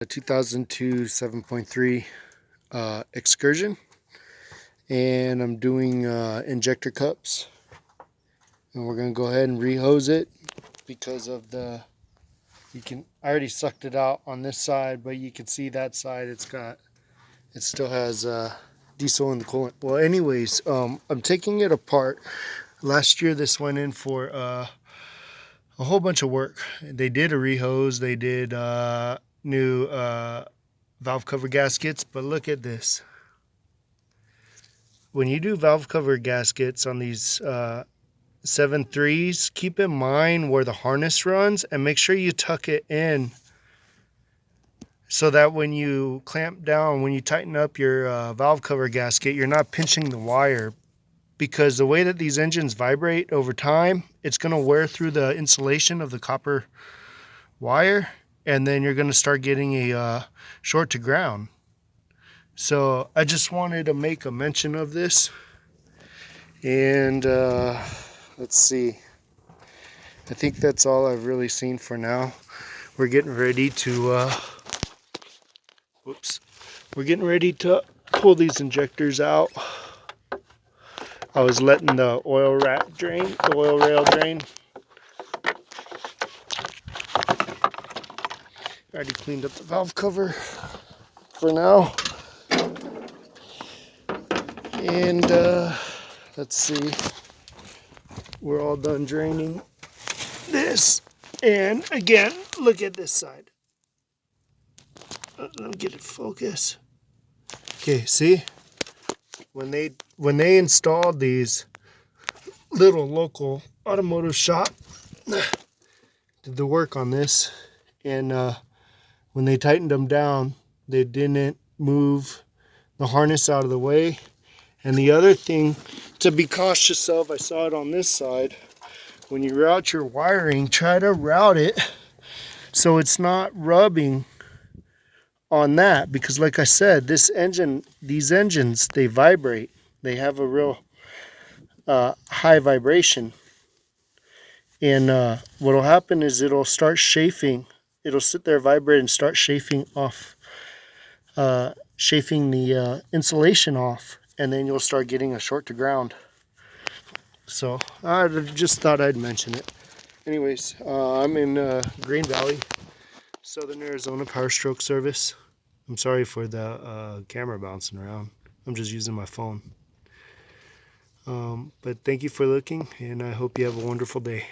A 2002 7.3 Excursion, and I'm doing injector cups, and we're gonna go ahead and re-hose it because of the I already sucked it out on this side, but you can see that side it still has diesel in the coolant. Well, anyways, I'm taking it apart. Last year this went in for a whole bunch of work. They did a re-hose, they did new valve cover gaskets, but look at this. When you do valve cover gaskets on these 7.3s, keep in mind where the harness runs and make sure you tuck it in so that when you clamp down, when you tighten up your valve cover gasket, you're not pinching the wire, because the way that these engines vibrate over time, it's going to wear through the insulation of the copper wire, and then you're going to start getting a short to ground. So I just wanted to make a mention of this. And let's see, I think that's all I've really seen for now. We're getting ready to we're getting ready to pull these injectors out. I was letting the oil rail drain. Already cleaned up the valve cover for now. And let's see, we're all done draining this. And again, look at this side. Let me get it focus. Okay, see? When they installed these, little local automotive shop did the work on this, and when they tightened them down, they didn't move the harness out of the way. And the other thing to be cautious of, I saw it on this side, when you route your wiring, try to route it so it's not rubbing on that, because like I said, these engines, they vibrate. They have a real high vibration. And what will happen is it'll start chafing. It'll sit there, vibrate, and start chafing off, chafing the insulation off, and then you'll start getting a short to ground. So I just thought I'd mention it. Anyways, I'm in Green Valley, Southern Arizona Power Stroke Service. I'm sorry for the camera bouncing around. I'm just using my phone. But thank you for looking, and I hope you have a wonderful day.